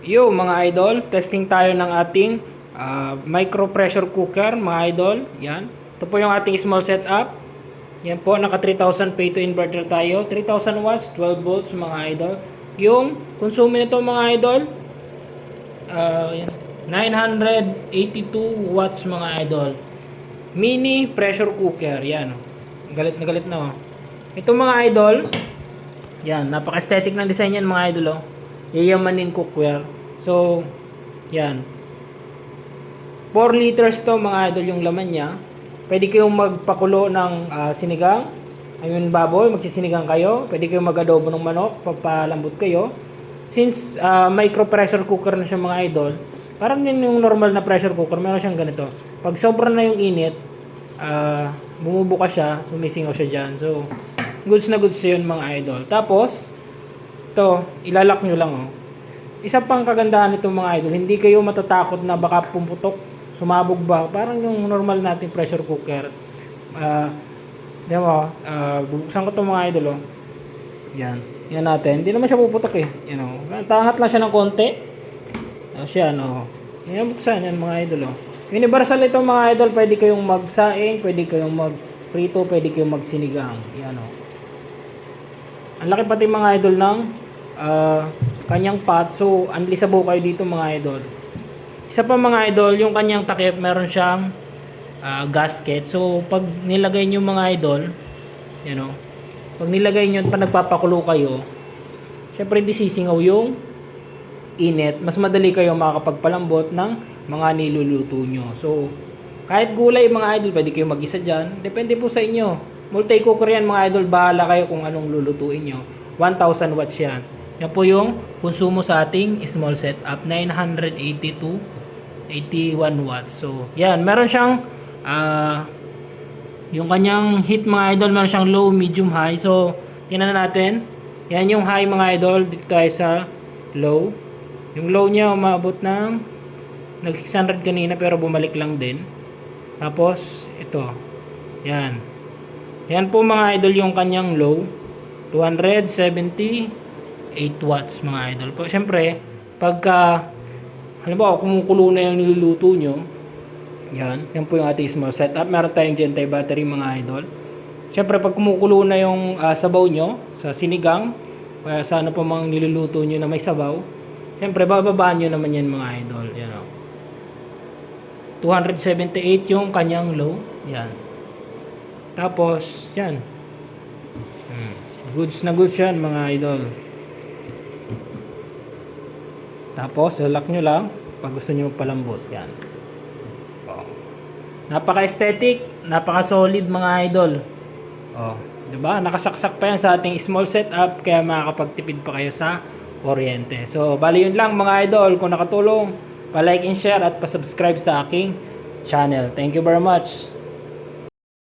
Yo mga idol, testing tayo ng ating micro pressure cooker mga idol. Yan. Ito po yung ating small setup. Yan po, naka 3000 Pay to inverter tayo. 3000 watts, 12 volts mga idol. Yung consume nito mga idol, yan, 982 watts mga idol. Mini pressure cooker. Yan. Galit na galit na oh. Ito mga idol, yan, napaka-aesthetic ng design yan mga idol oh. Yayamanin cookware. So, yan. 4 liters to mga idol yung laman niya. Pwede kayong magpakulo ng sinigang. I mean baboy, magsisinigang kayo. Pwede kayong mag-adobo ng manok, pagpalambot kayo. Since micro pressure cooker na siya mga idol, parang yun yung normal na pressure cooker, meron siyang ganito. Pag sobra na yung init, bumubuka siya, sumisingaw siya dyan. So, goods na goods yun mga idol. Tapos, ito, ilalak nyo lang oh. Isa pang kagandahan nito mga idol, hindi kayo matatakot na baka pumutok, sumabog ba. Parang yung normal nating pressure cooker. Diyan mo, bubuksan ko ito mga idol oh. Yan. Yan natin. Hindi naman siya puputok eh. You know, tangat lang siya ng konti. Tapos yan oh. Yan buksan yan mga idol oh. Universal ito mga idol. Pwede kayong magsaing, pwede kayong magprito, pwede kayong magsinigang. Yan oh. Ang laki pati mga idol ng kanyang pot. So, unleashable kayo dito mga idol. Isa pa mga idol, yung kanyang takip, meron siyang gasket. So, pag nilagay nyo mga idol, you know, pag nilagay nyo, pag nagpapakulo kayo, syempre hindi sisingaw yung init. Mas madali kayo makakapagpalambot ng mga niluluto nyo. So, kahit gulay mga idol, pwede kayo mag-isa dyan. Depende po sa inyo. Multi-cooker yan mga idol. Bahala kayo kung anong lulutuin nyo. 1000 watts yan. Yan po yung konsumo sa ating small setup. 982 81 watts. So, yan. Meron siyang yung kanyang heat mga idol. Meron siyang low, medium, high. So, tingnan natin. Yan yung high mga idol. Dito tayo sa low. Yung low niya umabot ng nag 600 kanina pero bumalik lang din. Tapos, ito. Yan. Yan po mga idol yung kanyang low. 278 watts mga idol. Siyempre, pagka halimbawa kumukulo na yung niluluto nyo, yan po yung ating small setup. Meron tayong Gentile battery mga idol. Siyempre, pag kumukulo na yung sabaw nyo sa sinigang, kaya sa ano pa mang niluluto nyo na may sabaw, siyempre, bababaan nyo naman yan mga idol. Yan o. 278 yung kanyang low. Yan. Tapos, yan. Goods na goods yan mga idol. Tapos, lalak nyo lang pag gusto nyo magpalambot. Yan. Oh. Napaka-aesthetic, napaka-solid mga idol. Oh, 'di ba? Nakasaksak pa yan sa ating small setup kaya makakapagtipid pa kayo sa kuryente. So, bali yun lang mga idol. Kung nakatulong, pa-like and share at pa-subscribe sa aking channel. Thank you very much.